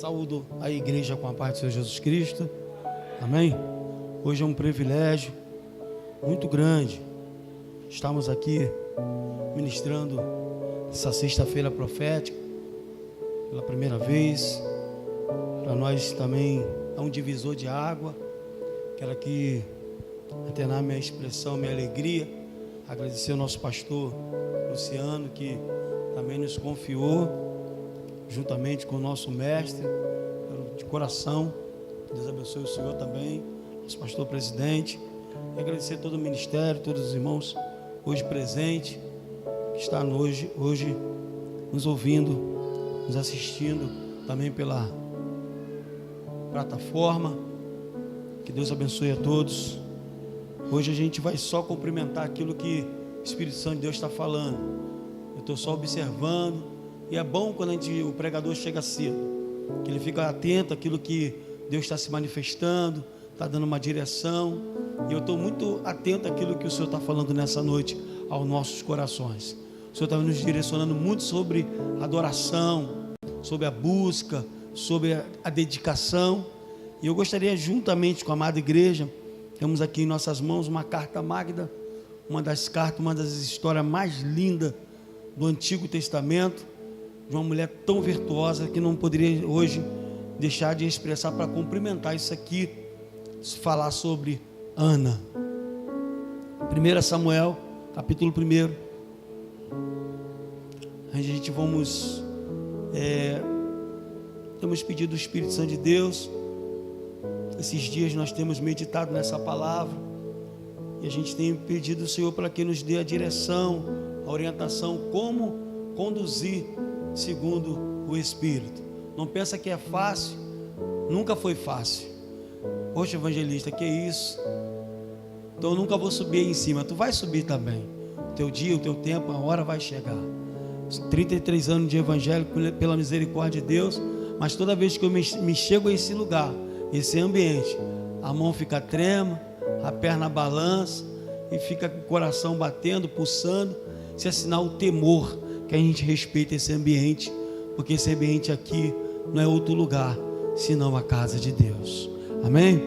Saúdo a igreja com a paz do Senhor Jesus Cristo. Amém? Hoje é um privilégio muito grande estarmos aqui ministrando essa sexta-feira profética pela primeira vez. Para nós também é um divisor de água. Quero aqui atenar minha expressão, minha alegria, agradecer ao nosso pastor Luciano, que também nos confiou juntamente com o nosso mestre, de coração. Deus abençoe o senhor também, nosso pastor presidente, e agradecer a todo o ministério, todos os irmãos hoje presentes, que estão hoje nos ouvindo, nos assistindo também pela plataforma. Que Deus abençoe a todos. Hoje a gente vai só cumprimentar aquilo que o Espírito Santo de Deus está falando. Eu estou só observando. E é bom quando o pregador chega cedo, que ele fica atento àquilo que Deus está se manifestando, está dando uma direção. E eu estou muito atento àquilo que o Senhor está falando nessa noite aos nossos corações. O Senhor está nos direcionando muito sobre adoração, sobre a busca, sobre a dedicação. E eu gostaria, juntamente com a amada igreja, temos aqui em nossas mãos uma carta magna, uma das histórias mais lindas do Antigo Testamento, de uma mulher tão virtuosa que não poderia hoje deixar de expressar para cumprimentar isso aqui, falar sobre Ana. 1 Samuel, capítulo 1. A gente temos pedido do Espírito Santo de Deus. Esses dias nós temos meditado nessa palavra e a gente tem pedido ao Senhor para que nos dê a direção, a orientação, como conduzir segundo o Espírito. Não pensa que é fácil, nunca foi fácil. Poxa, evangelista, que isso? Então eu nunca vou subir aí em cima. Tu vai subir também. O teu dia, o teu tempo, a hora vai chegar. 33 anos de evangelho pela misericórdia de Deus, mas toda vez que eu me chego a esse lugar, esse ambiente, a mão fica trema, a perna balança e fica com o coração batendo, pulsando. Isso é sinal de temor, que a gente respeita esse ambiente, porque esse ambiente aqui não é outro lugar senão a casa de Deus. Amém?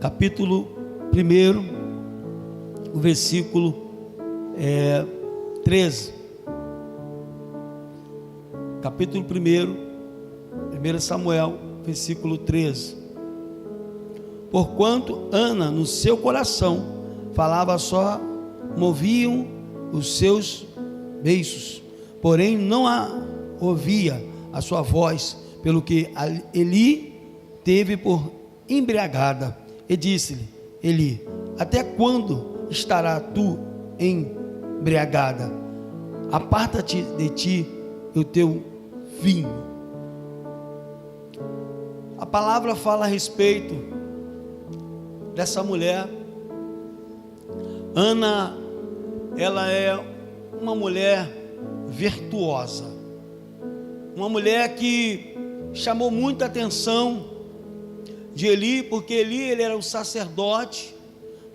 Capítulo 1, o versículo 13. Capítulo 1 Samuel, versículo 13. Porquanto Ana no seu coração falava só, moviam os seus beiços, porém não ouvia a sua voz, pelo que Eli teve por embriagada, e disse-lhe Eli: até quando estará tu embriagada? Aparta-te de ti o teu vinho. A palavra fala a respeito dessa mulher. Ana, ela é uma mulher virtuosa, uma mulher que chamou muita atenção de Eli, porque ele era o sacerdote,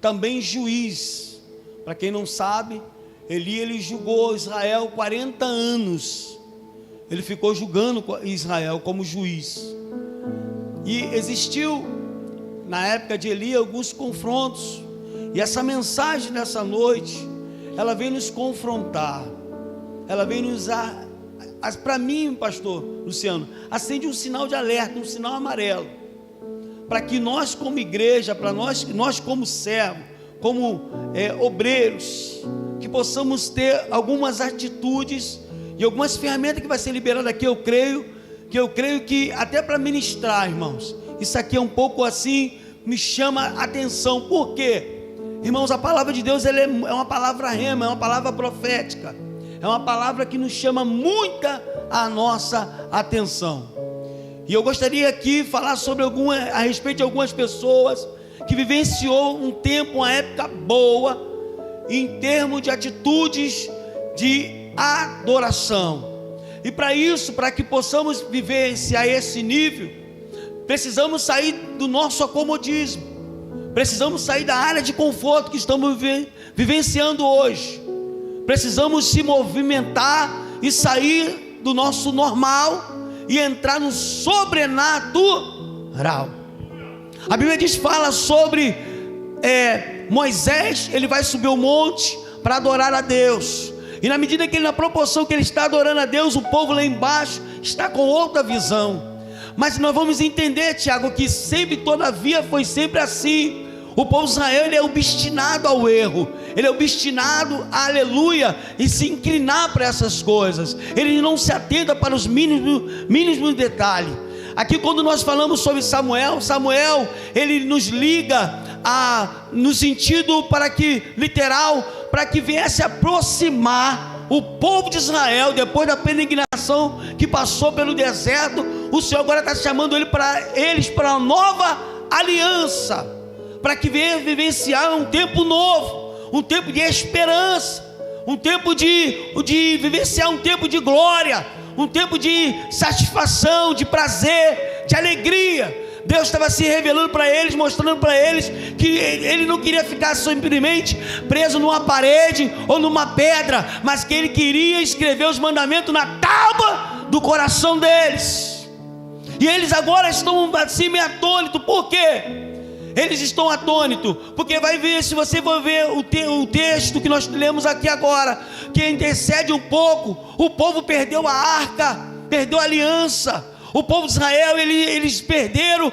também juiz. Para quem não sabe, ele julgou Israel 40 anos, ele ficou julgando Israel como juiz, e existiu na época de Eli alguns confrontos, e essa mensagem dessa noite, ela vem nos confrontar, ela vem nos para mim, pastor Luciano, acende um sinal de alerta, um sinal amarelo, para que nós como igreja, para nós como servos, como obreiros, que possamos ter algumas atitudes e algumas ferramentas que vai ser liberada aqui. Eu creio que até para ministrar, irmãos, isso aqui é um pouco assim, me chama a atenção. Por quê? Irmãos, a palavra de Deus é uma palavra rema, é uma palavra profética, é uma palavra que nos chama muita a nossa atenção. E eu gostaria aqui de falar a respeito de algumas pessoas que vivenciou um tempo, uma época boa, em termos de atitudes de adoração. E para isso, para que possamos vivenciar esse nível, precisamos sair do nosso acomodismo, precisamos sair da área de conforto que estamos vivenciando hoje, precisamos se movimentar e sair do nosso normal e entrar no sobrenatural. A Bíblia fala sobre Moisés. Ele vai subir o monte para adorar a Deus, e na medida que ele, na proporção que ele está adorando a Deus, o povo lá embaixo está com outra visão. Mas nós vamos entender, Tiago, que sempre, todavia, foi sempre assim. O povo de Israel, ele é obstinado ao erro, ele é obstinado, aleluia, e se inclinar para essas coisas. Ele não se atenta para os mínimos detalhes. Aqui, quando nós falamos sobre Samuel, ele nos liga no sentido literal, para que viesse aproximar o povo de Israel, depois da peregrinação que passou pelo deserto. O Senhor agora está chamando eles para uma nova aliança, para que venha vivenciar um tempo novo, um tempo de esperança, um tempo de vivenciar um tempo de glória, um tempo de satisfação, de prazer, de alegria. Deus estava se revelando para eles, mostrando para eles que Ele não queria ficar simplesmente preso numa parede ou numa pedra, mas que Ele queria escrever os mandamentos na tábua do coração deles. E eles agora estão assim meio atônitos. Por quê? Eles estão atônitos porque vai ver, se você for ver o texto que nós lemos aqui agora, que intercede um pouco, o povo perdeu a arca, perdeu a aliança. O povo de Israel, eles perderam,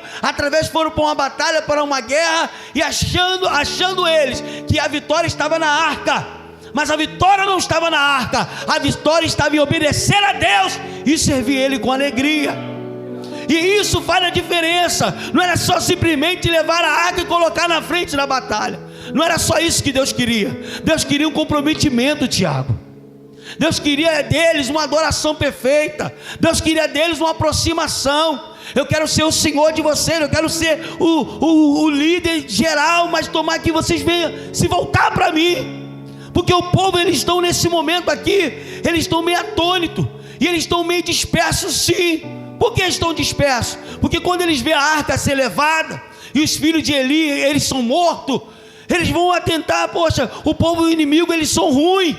foram para uma batalha, para uma guerra, e achando eles que a vitória estava na arca. Mas a vitória não estava na arca, a vitória estava em obedecer a Deus e servir Ele com alegria. E isso faz a diferença. Não era só simplesmente levar a arca e colocar na frente da batalha. Não era só isso que Deus queria. Deus queria um comprometimento, Tiago. Deus queria deles uma adoração perfeita. Deus queria deles uma aproximação. Eu quero ser o Senhor de vocês, eu quero ser o líder geral, mas tomar que vocês venham se voltar para mim. Porque o povo, eles estão nesse momento aqui, eles estão meio atônitos, e eles estão meio dispersos, sim. Por que estão dispersos? Porque quando eles veem a arca ser levada, e os filhos de Eli, eles são mortos, eles vão atentar, poxa, o povo inimigo, eles são ruins.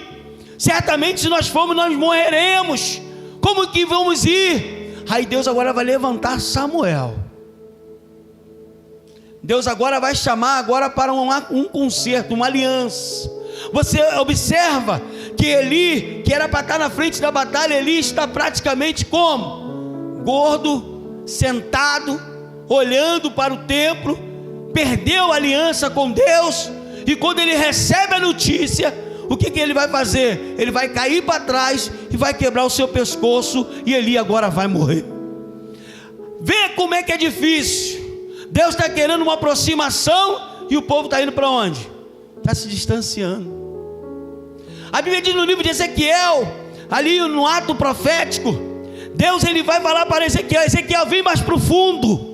Certamente se nós formos, nós morreremos. Como que vamos ir? Aí Deus agora vai levantar Samuel. Deus agora vai chamar para um concerto, uma aliança. Você observa que Eli, que era para estar na frente da batalha, Eli está praticamente como? Gordo, sentado, olhando para o templo. Perdeu a aliança com Deus. E quando ele recebe a notícia, o que ele vai fazer? Ele vai cair para trás e vai quebrar o seu pescoço, e Eli agora vai morrer. Vê como é que é difícil. Deus está querendo uma aproximação, e o povo está indo para onde? Está se distanciando. A Bíblia diz no livro de Ezequiel, ali no ato profético, Deus ele vai falar para Ezequiel: Ezequiel, vem mais para o fundo.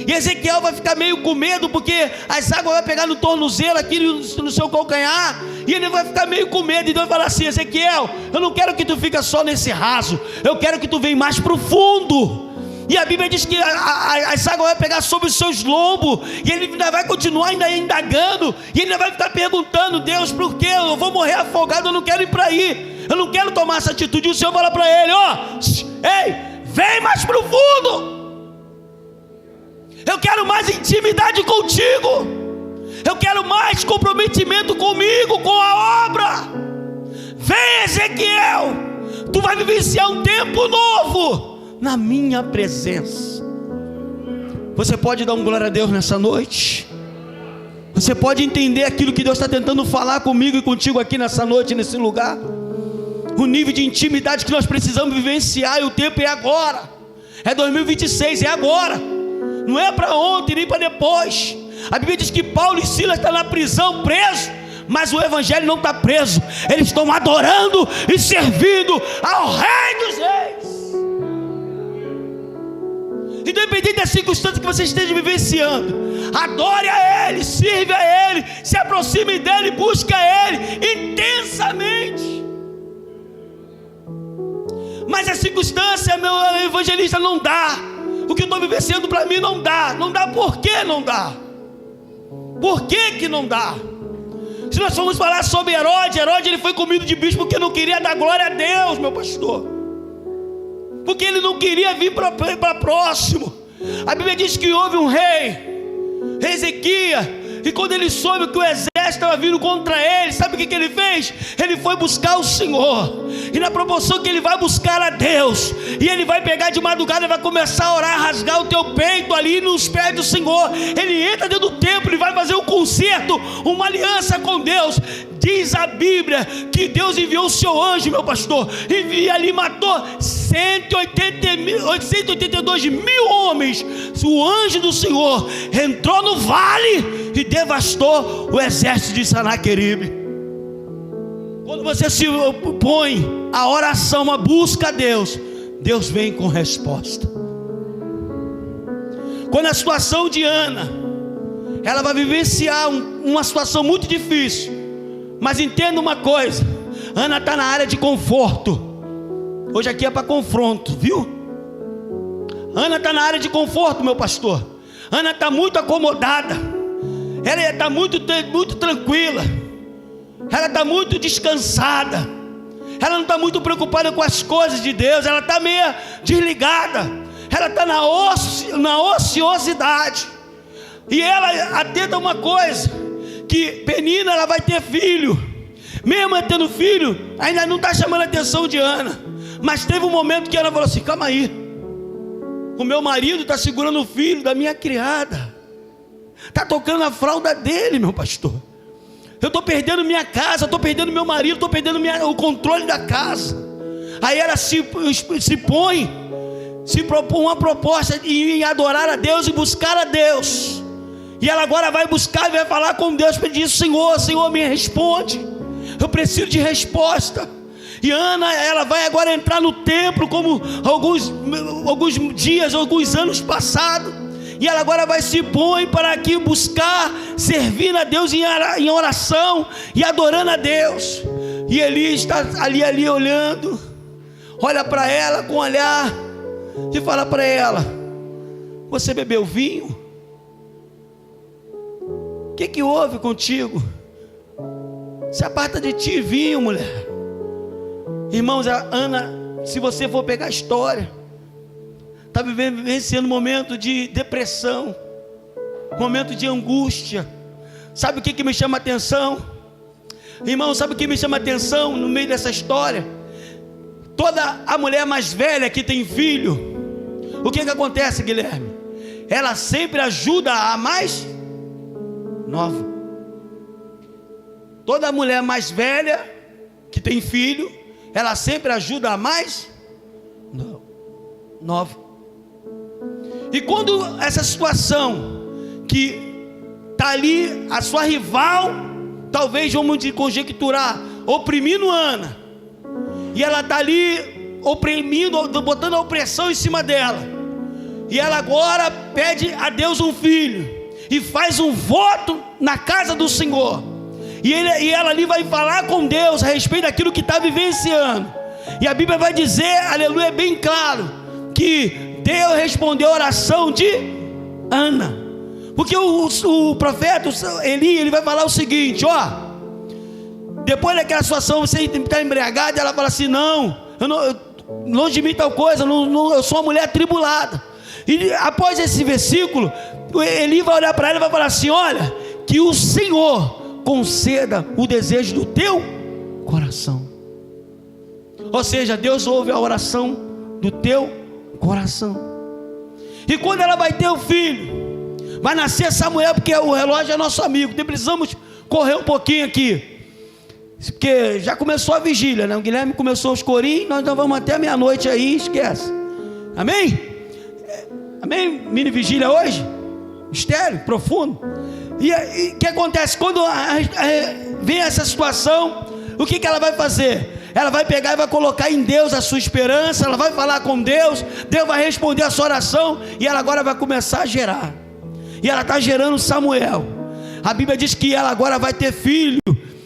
E Ezequiel vai ficar meio com medo, porque as águas vão pegar no tornozelo, aqui no seu calcanhar, e ele vai ficar meio com medo. E Deus vai falar assim: Ezequiel, eu não quero que tu fique só nesse raso, eu quero que tu venha mais para o fundo. E a Bíblia diz que as águas vão pegar sobre os seus lombos, e ele ainda vai continuar indagando, e ele ainda vai ficar perguntando: Deus, por que eu vou morrer afogado? Eu não quero ir para aí, eu não quero tomar essa atitude. E o Senhor fala para ele: ei, vem mais para o fundo. Eu quero mais intimidade contigo, eu quero mais comprometimento comigo, com a obra. Vem, Ezequiel, tu vai vivenciar um tempo novo na minha presença. Você pode dar um glória a Deus nessa noite? Você pode entender aquilo que Deus está tentando falar comigo e contigo aqui nessa noite, nesse lugar? O nível de intimidade que nós precisamos vivenciar, e o tempo é agora. É 2026, é agora. Não é para ontem, nem para depois. A Bíblia diz que Paulo e Silas estão na prisão, presos, mas o Evangelho não está preso. Eles estão adorando e servindo ao Rei dos Reis. Independente da circunstância que você esteja vivenciando, adore a Ele, sirva a Ele, se aproxime dEle, busca Ele intensamente. Mas a circunstância, meu evangelista, não dá. O que eu estou vivenciando para mim não dá. Não dá. Por que não dá? Por que não dá? Se nós formos falar sobre Herodes, ele foi comido de bicho porque não queria dar glória a Deus, meu pastor. porque ele não queria vir para próximo. A Bíblia diz que houve um rei, Ezequias, e quando ele soube que o exército estava vindo contra ele, sabe o que ele fez? Ele foi buscar o Senhor, e na proporção que ele vai buscar a Deus, e ele vai pegar de madrugada e vai começar a orar, rasgar o teu peito ali nos pés do Senhor. Ele entra dentro do templo e vai fazer um concerto, uma aliança com Deus. Diz a Bíblia que Deus enviou o seu anjo, meu pastor, e ali matou 182 mil homens. O anjo do Senhor entrou no vale e devastou o exército de Sanaqueribe. Quando você se opõe à oração, a busca a Deus, Deus vem com resposta. Quando a situação de Ana, ela vai vivenciar uma situação muito difícil, mas entenda uma coisa: Ana está na área de conforto. Hoje aqui é para confronto, viu? Ana está na área de conforto, meu pastor. Ana está muito acomodada, ela está muito tranquila, ela está muito descansada, ela não está muito preocupada com as coisas de Deus, ela está meio desligada, ela está na ociosidade. E ela atenta uma coisa, que Penina, ela vai ter filho. Mesmo tendo filho, ainda não está chamando a atenção de Ana. Mas teve um momento que Ana falou assim: calma aí, o meu marido está segurando o filho da minha criada, está tocando a fralda dele, meu pastor. Eu estou perdendo minha casa, estou perdendo meu marido, estou perdendo o controle da casa. Aí ela se propõe uma proposta em adorar a Deus e buscar a Deus. E ela agora vai buscar e vai falar com Deus, para dizer: Senhor, me responde, eu preciso de resposta. E Ana, ela vai agora entrar no templo, como alguns dias, alguns anos passados. E ela agora vai se pôr para aqui buscar, servir a Deus em oração e adorando a Deus. E Eli está ali olhando, olha para ela com um olhar e fala para ela: você bebeu vinho? O que houve contigo? Se aparta de ti vinho, mulher. Irmãos, a Ana, se você for pegar a história, está vivenciando um momento de depressão, momento de angústia. Sabe o que me chama a atenção? Irmão, sabe o que me chama a atenção no meio dessa história? Toda a mulher mais velha que tem filho, o que acontece, Guilherme? Ela sempre ajuda a mais nova. Toda mulher mais velha que tem filho, ela sempre ajuda a mais nova. E quando essa situação que está ali, a sua rival, talvez vamos conjecturar, oprimindo Ana, e ela está ali oprimindo, botando a opressão em cima dela, e ela agora pede a Deus um filho, e faz um voto na casa do Senhor, e ela ali vai falar com Deus a respeito daquilo que está vivenciando. E a Bíblia vai dizer, aleluia, bem claro, que Deus respondeu a oração de Ana. Porque o profeta Eli, ele vai falar o seguinte: ó, depois daquela situação, você está embriagado, ela fala assim: não, longe de mim tal coisa, eu sou uma mulher atribulada. E após esse versículo, Eli vai olhar para ela e vai falar assim: olha, que o Senhor conceda o desejo do teu coração. Ou seja, Deus ouve a oração do teu coração. E quando ela vai ter o filho, vai nascer Samuel, porque o relógio é nosso amigo, então precisamos correr um pouquinho aqui, porque já começou a vigília, né? O Guilherme começou os corinhos, nós não vamos até meia-noite aí, esquece. Amém? Amém? Mini vigília hoje? Mistério, profundo. E o que acontece? Quando vem essa situação, o que ela vai fazer? Ela vai pegar e vai colocar em Deus a sua esperança, ela vai falar com Deus, Deus vai responder a sua oração, e ela agora vai começar a gerar. E ela está gerando Samuel. A Bíblia diz que ela agora vai ter filho.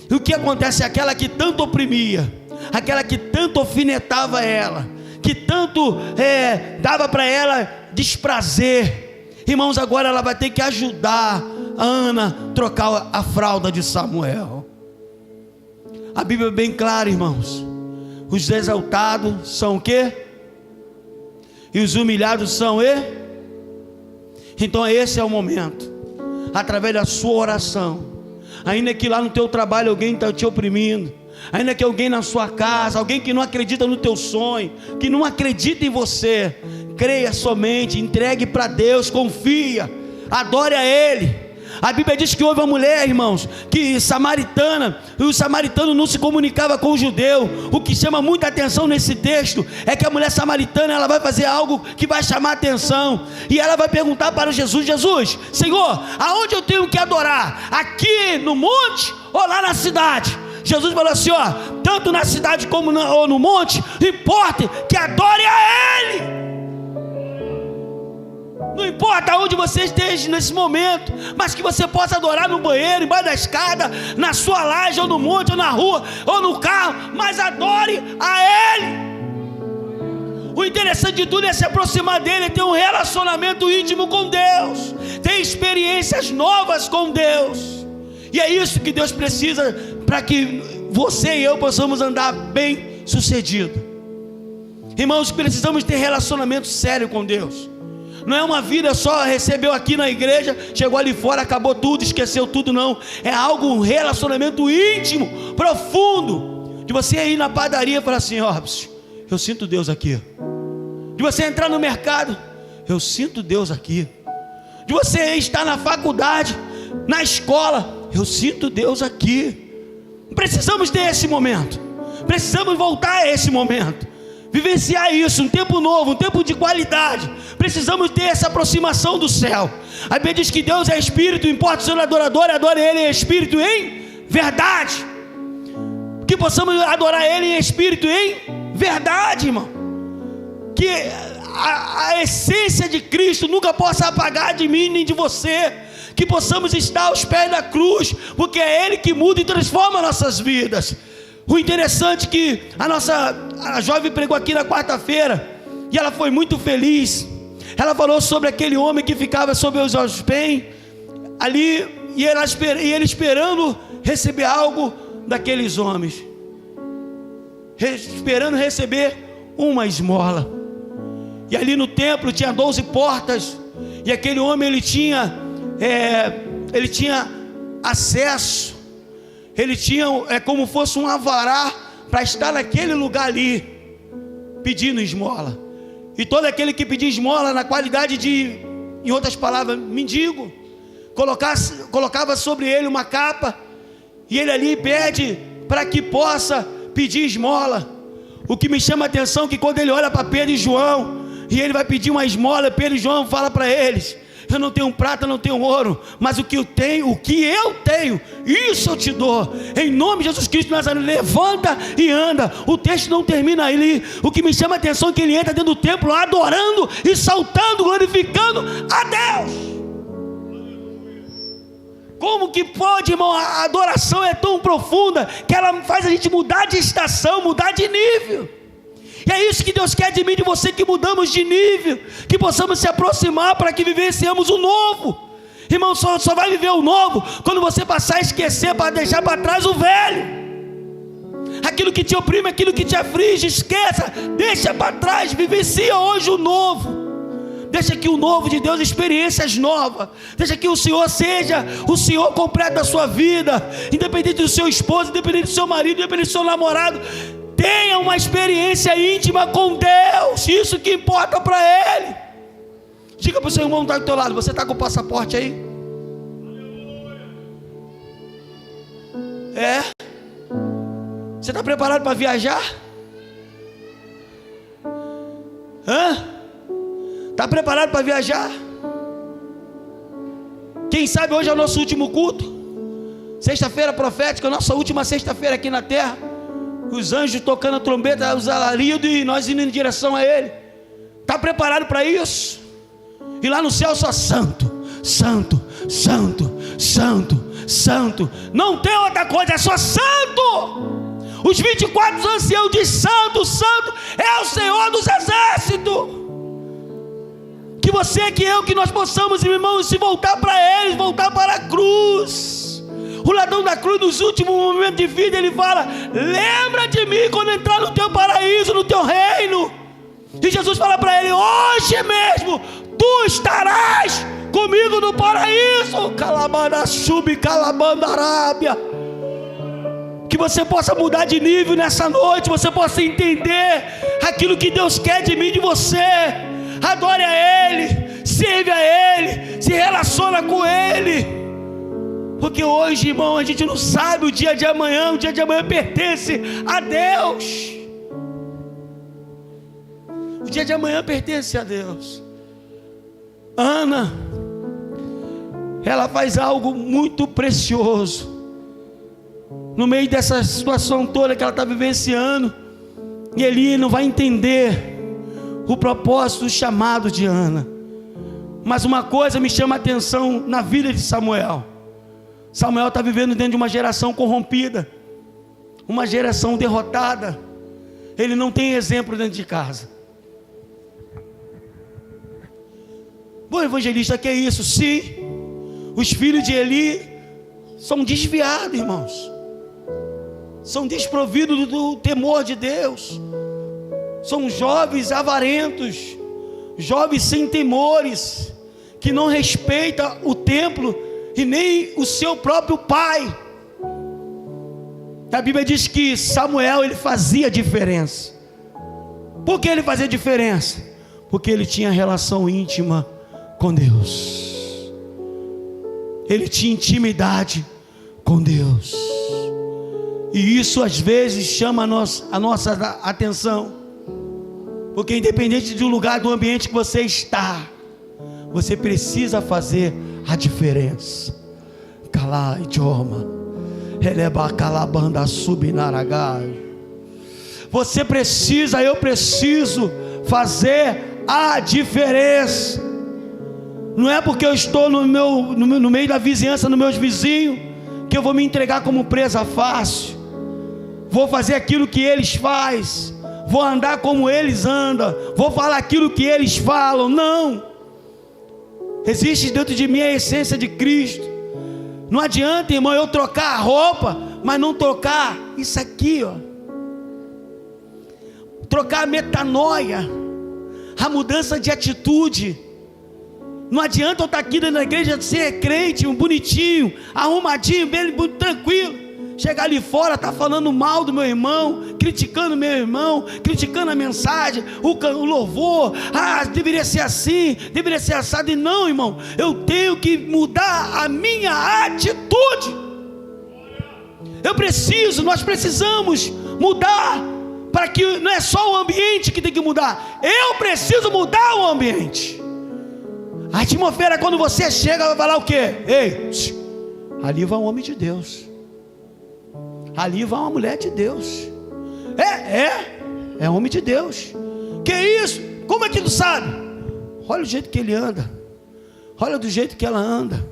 E o que acontece? Aquela que tanto oprimia, aquela que tanto alfinetava ela, que tanto dava para ela desprazer, irmãos, agora ela vai ter que ajudar a Ana a trocar a fralda de Samuel. A Bíblia é bem clara, irmãos: os exaltados são o quê? e os humilhados são Então esse é o momento, através da sua oração, ainda que lá no teu trabalho alguém está te oprimindo, ainda que alguém na sua casa, alguém que não acredita no teu sonho, que não acredita em você, creia somente, entregue para Deus, confia, adore a Ele. A Bíblia diz que houve uma mulher, irmãos, que samaritana, e o samaritano não se comunicava com o judeu. O que chama muita atenção nesse texto é que a mulher samaritana, ela vai fazer algo que vai chamar atenção, e ela vai perguntar para Jesus: Jesus, Senhor, aonde eu tenho que adorar? Aqui no monte ou lá na cidade? Jesus falou assim: ó, tanto na cidade como ou no monte, importa que adore a Ele. Não importa onde você esteja nesse momento, mas que você possa adorar no banheiro, embaixo da escada, na sua laje, ou no monte, ou na rua, ou no carro, mas adore a Ele. O interessante de tudo é se aproximar dEle, ter um relacionamento íntimo com Deus, ter experiências novas com Deus, e é isso que Deus precisa para que você e eu possamos andar bem sucedido. Irmãos, precisamos ter relacionamento sério com Deus. Não é uma vida só, recebeu aqui na igreja, chegou ali fora, acabou tudo, esqueceu tudo, não. É algo, um relacionamento íntimo, profundo, de você ir na padaria e falar assim: ó, eu sinto Deus aqui. De você entrar no mercado, eu sinto Deus aqui. De você estar na faculdade, na escola, eu sinto Deus aqui. Precisamos ter esse momento, precisamos voltar a esse momento, vivenciar isso, um tempo novo, um tempo de qualidade. Precisamos ter essa aproximação do céu. A Bíblia diz que Deus é Espírito, importa o seu adorador, adore Ele em Espírito, em verdade. Que possamos adorar Ele em Espírito, em verdade, irmão. Que a essência de Cristo nunca possa apagar de mim nem de você. Que possamos estar aos pés da cruz, porque é Ele que muda e transforma nossas vidas. O interessante é que a jovem pregou aqui na quarta-feira, e ela foi muito feliz. Ela falou sobre aquele homem que ficava sobre os olhos bem ali, e ele esperando receber algo daqueles homens, esperando receber uma esmola. E ali no templo tinha 12 portas, e aquele homem ele tinha acesso, ele tinha como fosse um alvará para estar naquele lugar ali, pedindo esmola. E todo aquele que pedia esmola, na qualidade de, em outras palavras, mendigo, colocava sobre ele uma capa, e ele ali pede para que possa pedir esmola. O que me chama a atenção é que quando ele olha para Pedro e João, e ele vai pedir uma esmola, Pedro e João fala para eles: eu não tenho prata, não tenho ouro, mas o que eu tenho, isso eu te dou. Em nome de Jesus Cristo de Nazaré, levanta e anda. O texto não termina ali. O que me chama a atenção é que ele entra dentro do templo adorando e saltando, glorificando a Deus. Como que pode, irmão? A adoração é tão profunda que ela faz a gente mudar de estação, mudar de nível. E é isso que Deus quer de mim e de você, que mudamos de nível, que possamos se aproximar para que vivenciemos o novo. Irmão, só vai viver o novo quando você passar a esquecer, para deixar para trás o velho. Aquilo que te oprime, aquilo que te aflige, esqueça, deixa para trás, vivencia hoje o novo. Deixa que o novo de Deus, experiências novas. Deixa que o Senhor seja o Senhor completo da sua vida, independente do seu esposo, independente do seu marido, independente do seu namorado. Tenha uma experiência íntima com Deus, isso que importa para Ele. Diga para o seu irmão que está do teu lado: você está com o passaporte aí? Você está preparado para viajar? Está preparado para viajar? Quem sabe hoje é o nosso último culto, sexta-feira profética, a nossa última sexta-feira aqui na terra. Os anjos tocando a trombeta, os alaridos, e nós indo em direção a Ele. Está preparado para isso? E lá no céu só santo, santo, santo, santo, santo. Não tem outra coisa, é só santo. Os 24 anciãos de santo, santo é o Senhor dos exércitos. Que você, que eu, que nós possamos, irmãos, se voltar para Ele, voltar para a cruz. O ladrão da cruz, nos últimos momentos de vida, ele fala: lembra de mim quando entrar no teu paraíso, no teu reino. E Jesus fala para ele: hoje mesmo tu estarás comigo no paraíso. Calabanda sub, calabanda arábia. Que você possa mudar de nível nessa noite, você possa entender aquilo que Deus quer de mim e de você. Adore a Ele, serve a Ele, se relaciona com Ele. Porque hoje, irmão, a gente não sabe o dia de amanhã. O dia de amanhã pertence a Deus. O dia de amanhã pertence a Deus. Ana, ela faz algo muito precioso. No meio dessa situação toda que ela está vivenciando, e Eli não vai entender o propósito, o chamado de Ana. Mas uma coisa me chama a atenção na vida de Samuel. Samuel está vivendo dentro de uma geração corrompida, uma geração derrotada. Ele não tem exemplo dentro de casa. Bom, evangelista, que é isso? Sim, os filhos de Eli são desviados, irmãos. São desprovidos do temor de Deus. São jovens avarentos, jovens sem temores, que não respeitam o templo e nem o seu próprio pai. A Bíblia diz que Samuel, ele fazia diferença. Por que ele fazia diferença? Porque ele tinha relação íntima com Deus. Ele tinha intimidade com Deus. E isso às vezes chama a nossa atenção. Porque independente do lugar, do ambiente que você está, você precisa fazer a diferença. Calai idioma, releba calabanda subnaragai. Você precisa, eu preciso fazer a diferença. Não é porque eu estou no meio da vizinhança, nos meus vizinhos, que eu vou me entregar como presa fácil. Vou fazer aquilo que eles fazem, vou andar como eles andam, vou falar aquilo que eles falam. Não. Existe dentro de mim a essência de Cristo. Não adianta, irmão, eu trocar a roupa, mas não trocar isso aqui, ó. Trocar a metanoia, a mudança de atitude. Não adianta eu estar aqui dentro da igreja, ser crente, um bonitinho, arrumadinho, bem tranquilo. Chegar ali fora, tá falando mal do meu irmão, criticando meu irmão, criticando a mensagem, o louvor. Deveria ser assim, deveria ser assado. E não, irmão, eu tenho que mudar a minha atitude. Nós precisamos mudar, para que não é só o ambiente que tem que mudar. Eu preciso mudar o ambiente. A atmosfera, quando você chega, vai falar o quê? Ei, ali vai um homem de Deus. Ali vai uma mulher de Deus. É homem de Deus. Que isso? Como é que tu sabe? Olha o jeito que ele anda. Olha do jeito que ela anda.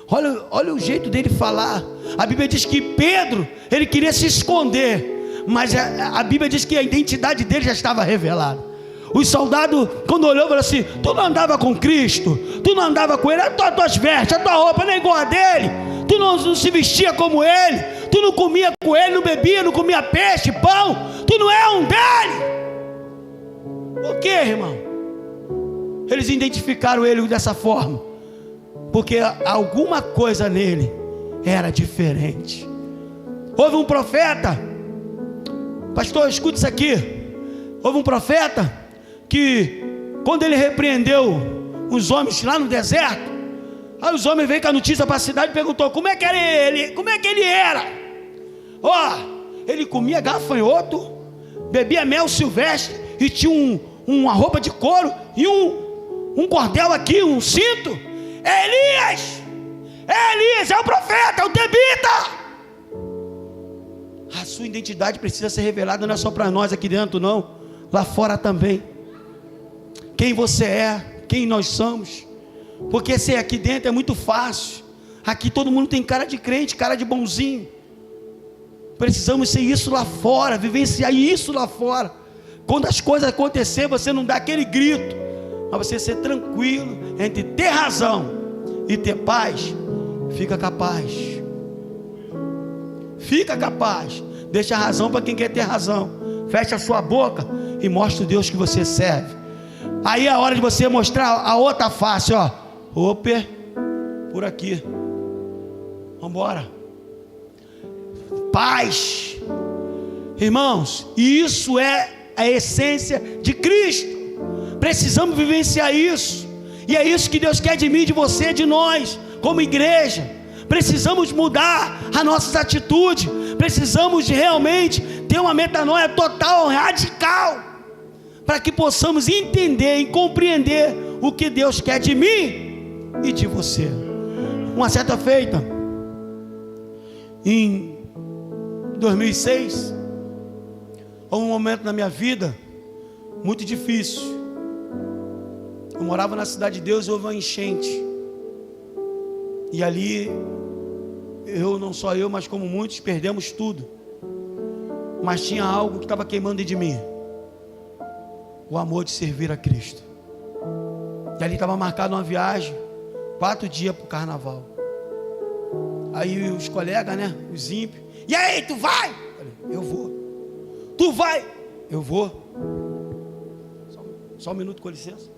Olha o jeito dele falar. A Bíblia diz que Pedro, ele queria se esconder, mas a Bíblia diz que a identidade dele já estava revelada. Os soldados, quando olhou, falaram assim: tu não andava com Cristo, tu não andava com ele, as tuas vestes, a tua roupa não é igual a dele, tu não se vestia como ele, tu não comia com ele, não bebia, não comia peixe, pão, tu não é um dele. Por quê, irmão? Eles identificaram ele dessa forma, porque alguma coisa nele era diferente. Houve um profeta, pastor, escuta isso aqui. Houve um profeta que, quando ele repreendeu os homens lá no deserto, aí os homens veio com a notícia para a cidade e perguntou: como é que era ele? Como é que ele era? Ele comia gafanhoto, bebia mel silvestre e tinha uma roupa de couro e um cordel aqui, um cinto. Elias é o profeta, é o Tebita. A sua identidade precisa ser revelada, não é só para nós aqui dentro, não, lá fora também. Quem você é, quem nós somos. Porque ser aqui dentro é muito fácil. Aqui todo mundo tem cara de crente, cara de bonzinho. Precisamos ser isso lá fora, vivenciar isso lá fora. Quando as coisas acontecerem, você não dá aquele grito, mas você ser tranquilo entre ter razão e ter paz. Fica capaz. Fica capaz. Deixa a razão para quem quer ter razão. feche a sua boca e mostre o Deus que você serve. Aí é a hora de você mostrar a outra face, ó. Opa, por aqui. Vamos embora. Paz. Irmãos, isso é a essência de Cristo. Precisamos vivenciar isso. E é isso que Deus quer de mim, de você, de nós, como igreja. Precisamos mudar as nossas atitudes. Precisamos de realmente ter uma metanoia total, radical, para que possamos entender e compreender o que Deus quer de mim e de você. Uma certa feita, em 2006, houve um momento na minha vida muito difícil. Eu morava na Cidade de Deus e houve uma enchente. E ali, não só eu, mas como muitos, perdemos tudo. Mas tinha algo que estava queimando dentro de mim: o amor de servir a Cristo. E ali estava marcada uma viagem, 4 dias para o carnaval. Aí os colegas, né, os ímpios: e aí, tu vai? Eu falei: eu vou. Tu vai? Eu vou. Só um minuto, com licença.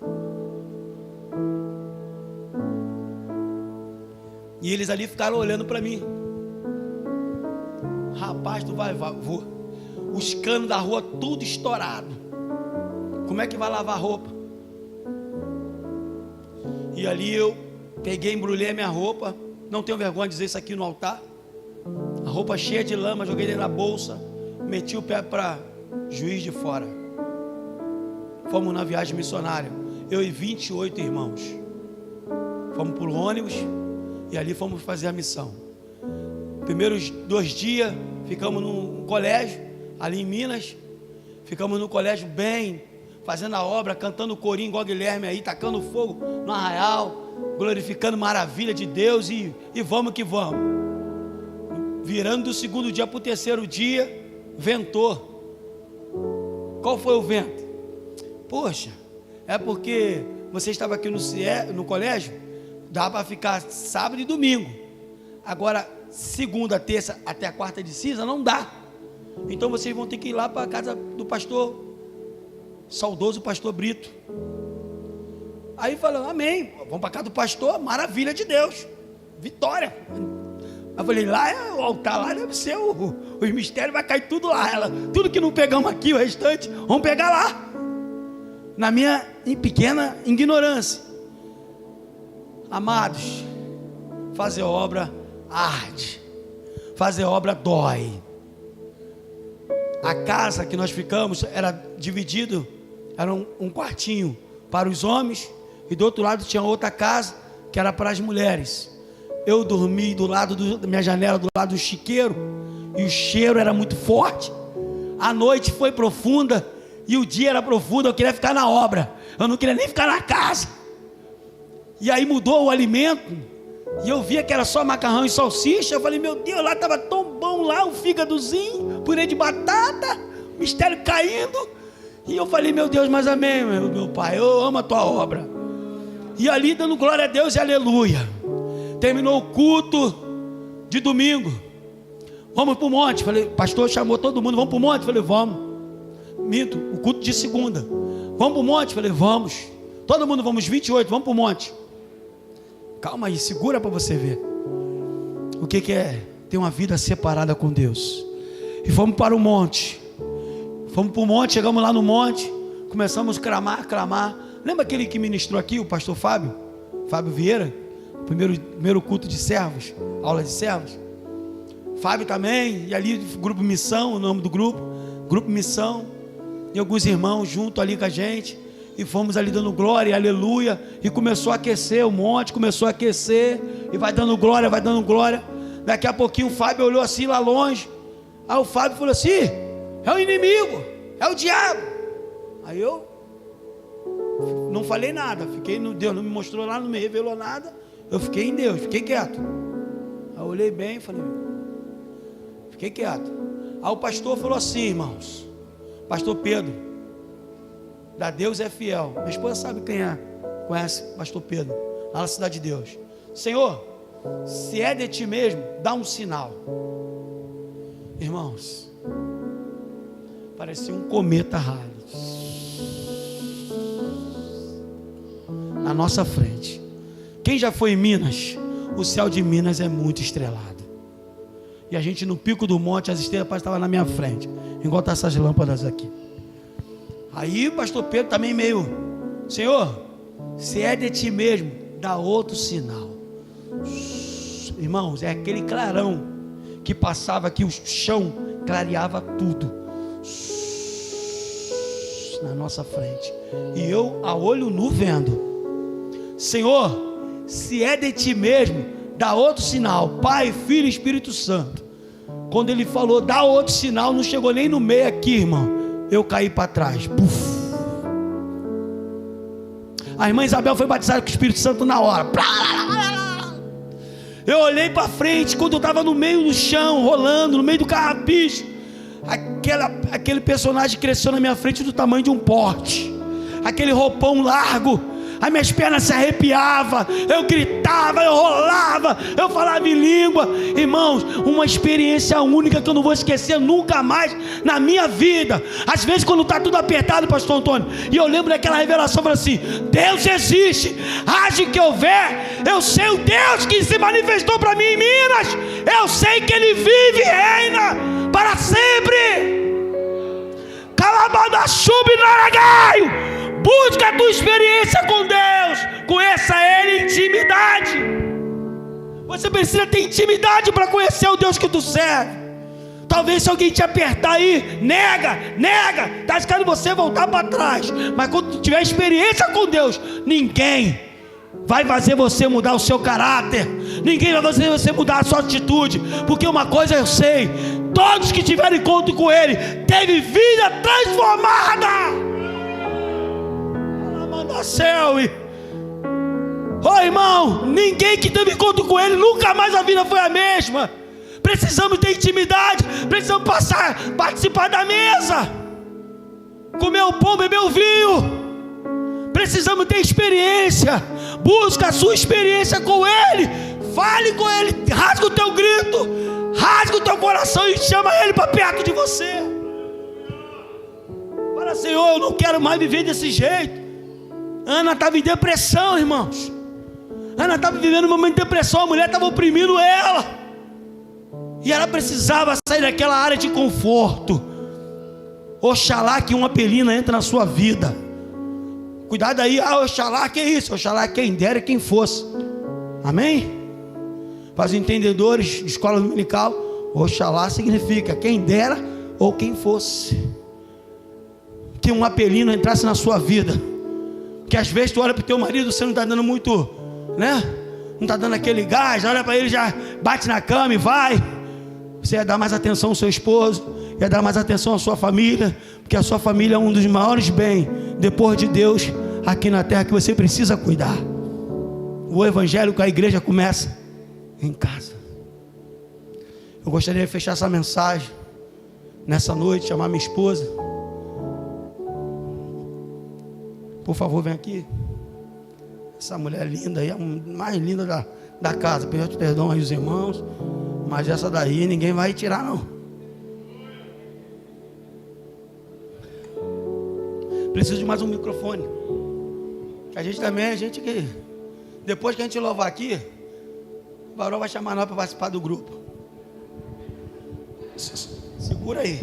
E eles ali ficaram olhando para mim. Rapaz, tu vai? Vou. Os canos da rua tudo estourado. Como é que vai lavar roupa? E ali eu peguei, embrulhei a minha roupa. Não tenho vergonha de dizer isso aqui no altar. A roupa cheia de lama, joguei dentro da bolsa. Meti o pé para Juiz de Fora. Fomos na viagem missionária. Eu e 28 irmãos. Fomos por ônibus. E ali fomos fazer a missão. Primeiros 2 dias, ficamos num colégio, ali em Minas. Ficamos no colégio bem, fazendo a obra, cantando o corinho igual Guilherme aí, tacando fogo no arraial, glorificando maravilha de Deus e vamos que vamos. Virando do 2º dia para o 3º dia, ventou. Qual foi o vento? Poxa, é porque você estava aqui no colégio, dá para ficar sábado e domingo. Agora, segunda, terça até a quarta de cinza, não dá. Então vocês vão ter que ir lá para a casa do pastor, saudoso pastor Brito. Aí falando: amém, vamos para a casa do pastor, maravilha de Deus, vitória. Eu falei: lá é o altar, lá deve ser os mistérios, vai cair tudo lá. Tudo que não pegamos aqui, o restante, vamos pegar lá. Na minha pequena ignorância. Amados, fazer obra arde, fazer obra dói. A casa que nós ficamos era dividido, era um quartinho para os homens, e do outro lado tinha outra casa que era para as mulheres. Eu dormi do lado da minha janela, do lado do chiqueiro, e o cheiro era muito forte. A noite foi profunda e o dia era profundo. Eu queria ficar na obra, eu não queria nem ficar na casa. E aí mudou o alimento, e eu via que era só macarrão e salsicha. Eu falei: meu Deus, lá estava tão bom, lá o fígadozinho, purê de batata, mistério caindo. E eu falei: meu Deus, mas amém, meu Pai, eu amo a tua obra. E ali dando glória a Deus e aleluia. Terminou o culto de domingo, vamos para o monte. Falei: pastor chamou todo mundo, vamos para o monte? Falei: vamos. Minto, o culto de segunda, vamos para o monte? Falei: vamos. Todo mundo, vamos, 28, vamos para o monte. Calma aí, segura para você ver o que é ter uma vida separada com Deus. E fomos para o monte. Fomos para o monte, chegamos lá no monte, começamos a clamar. Lembra aquele que ministrou aqui, o pastor Fábio Vieira? Primeiro culto de servos, aula de servos. Fábio também, e ali Grupo Missão, o nome do grupo Missão, e alguns irmãos junto ali com a gente. E fomos ali dando glória e aleluia. E começou a aquecer o monte, começou a aquecer. E vai dando glória, vai dando glória. Daqui a pouquinho o Fábio olhou assim lá longe. Aí o Fábio falou assim: é o inimigo, é o diabo. Aí eu não falei nada, fiquei no Deus, não me mostrou lá, não me revelou nada. Eu fiquei em Deus, fiquei quieto. Aí eu olhei bem e falei: fiquei quieto. Aí o pastor falou assim, irmãos, pastor Pedro, da Deus é fiel. Minha esposa sabe quem é, conhece pastor Pedro, lá na Cidade de Deus. Senhor, se é de ti mesmo, dá um sinal. Irmãos, Parecia um cometa Halley na nossa frente. Quem já foi em Minas? O céu de Minas é muito estrelado. E a gente no pico do monte, as estrelas estavam na minha frente, igual tá essas lâmpadas aqui. Aí o pastor Pedro também meio: Senhor, se é de ti mesmo, dá outro sinal. Irmãos, é aquele clarão que passava aqui, o chão clareava tudo na nossa frente. E eu a olho nu vendo. Senhor, se é de ti mesmo, dá outro sinal. Pai, Filho e Espírito Santo. Quando ele falou, dá outro sinal, não chegou nem no meio aqui, irmão. Eu caí para trás. Puf. A irmã Isabel foi batizada com o Espírito Santo na hora. Eu olhei para frente, quando eu estava no meio do chão, rolando, no meio do carrapicho, aquele personagem cresceu na minha frente do tamanho de um pote. Aquele roupão largo, as minhas pernas se arrepiavam, eu gritava, eu rolava, eu falava em língua. Irmãos, uma experiência única que eu não vou esquecer nunca mais na minha vida. Às vezes quando está tudo apertado, pastor Antônio, e eu lembro daquela revelação, falando assim: Deus existe, age que houver. Eu sei o Deus que se manifestou para mim em Minas, eu sei que Ele vive e reina para sempre. Calabadachubi naragaio. Busca a tua experiência com Deus, conheça Ele em intimidade. Você precisa ter intimidade para conhecer o Deus que tu serve. Talvez se alguém te apertar aí, nega, está escando você voltar para trás. Mas quando tu tiver experiência com Deus, ninguém vai fazer você mudar o seu caráter, ninguém vai fazer você mudar a sua atitude. Porque uma coisa eu sei: todos que tiveram encontro com Ele teve vida transformada. Céu. Oh, irmão, ninguém que teve encontro com Ele, nunca mais a vida foi a mesma. Precisamos ter intimidade, precisamos participar da mesa, comer o pão, beber o vinho. Precisamos ter experiência. Busca a sua experiência com Ele, fale com Ele, rasga o teu grito, rasga o teu coração e chama Ele para perto de você. Fala: Senhor, eu não quero mais viver desse jeito. Ana estava em depressão, irmãos. Ana estava vivendo um momento de depressão. A mulher estava oprimindo ela, e ela precisava sair daquela área de conforto. Oxalá que uma pelina entre na sua vida. Cuidado aí. Oxalá, que é isso? Oxalá quem dera e quem fosse. Amém? Para os entendedores de escola dominical, oxalá significa quem dera ou quem fosse. Que um apelino entrasse na sua vida. Que às vezes tu olha para o teu marido, você não está dando muito, né? Não está dando aquele gás, olha para ele, já bate na cama e vai. Você ia dar mais atenção ao seu esposo, ia dar mais atenção à sua família, porque a sua família é um dos maiores bens, depois de Deus, aqui na terra, que você precisa cuidar. O evangelho com a igreja começa em casa. Eu gostaria de fechar essa mensagem nessa noite, chamar minha esposa. Por favor, vem aqui. Essa mulher linda aí, a mais linda da casa. Peço perdão aí os irmãos, mas essa daí ninguém vai tirar não. Preciso de mais um microfone. A gente também, que depois que a gente louvar aqui, o Barão vai chamar nós para participar do grupo. Segura aí.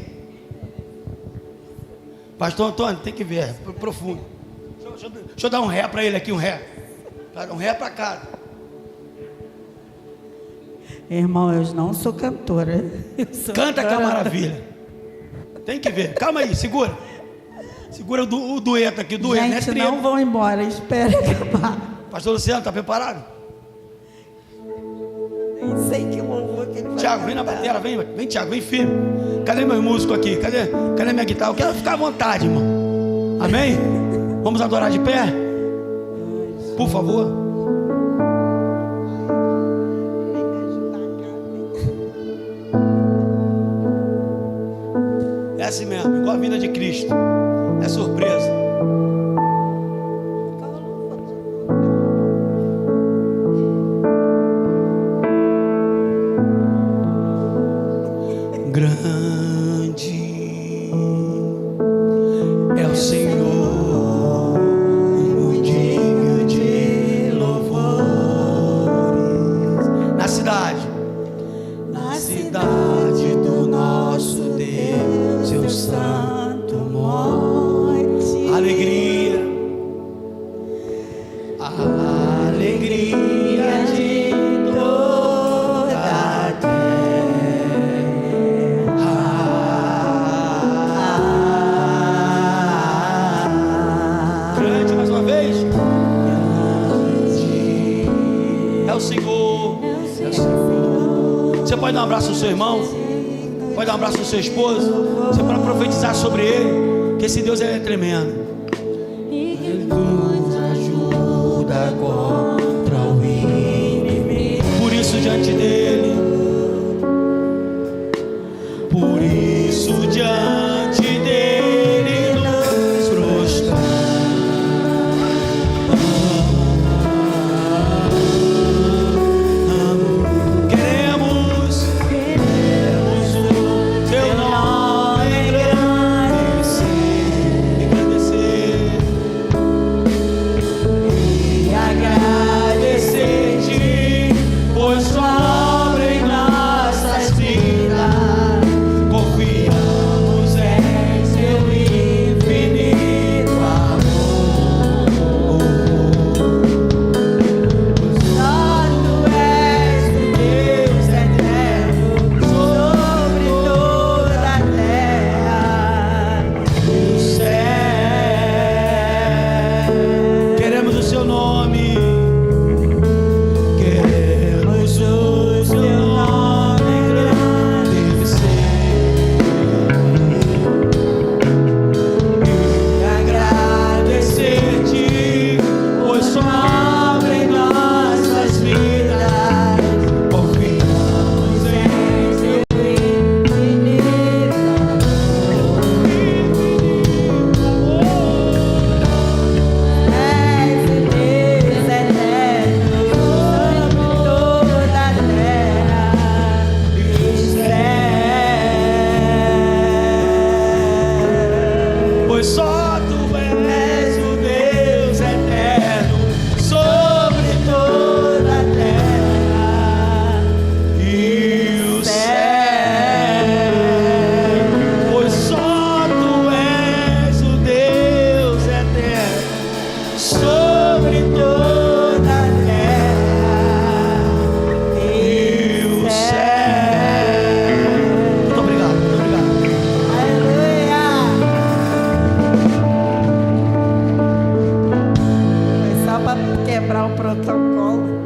Pastor Antônio, tem que ver, é profundo. Deixa eu dar um ré para ele aqui, um ré. Um ré para cá. Irmão, eu não sou cantora. Canta que é maravilha. Tem que ver. Calma aí, segura. Segura o dueto aqui, o dueto. Gente, não vão embora, espera acabar. Pastor Luciano, está preparado? Nem sei que louvor que ele vai Tiago, vem na bateria, vem Tiago, vem firme. Cadê meus músicos aqui? Cadê minha guitarra? Eu quero ficar à vontade, irmão. Amém? Vamos adorar de pé? Por favor. É assim mesmo, igual a vida de Cristo. É surpresa. Grande Senhor, digno de louvores. Na cidade do nosso Deus, seu santo monte. Alegria, a alegria de toda a terra. Grande mais uma vez. É o Senhor. É o Senhor. Você pode dar um abraço no seu irmão? Pode dar um abraço no seu esposo? Você pode profetizar sobre ele, que esse Deus é tremendo. Ele nos ajuda contra o inimigo. Por isso diante dele, por isso diante dele nos prostramos. Queremos o teu nome engrandecer e agradecer-te, pois sua obra em nossas vidas. Confiamos em seu infinito amor. Só tu és o Deus eterno sobre toda a terra e o céu. Queremos o seu nome. Queremos o seu nome engrandecer e agradecer-te, pois sua obra em nossas vidas. Confiamos em seu infinito és o Deus eterno sobre toda a terra e o céu. Pois só tu és o Deus eterno sobre toda a terra e o céu. Pois só tu és o Deus eterno sobre toda a terra e o céu. Muito obrigado, muito obrigado. Aleluia. Foi só para quebrar o protocolo.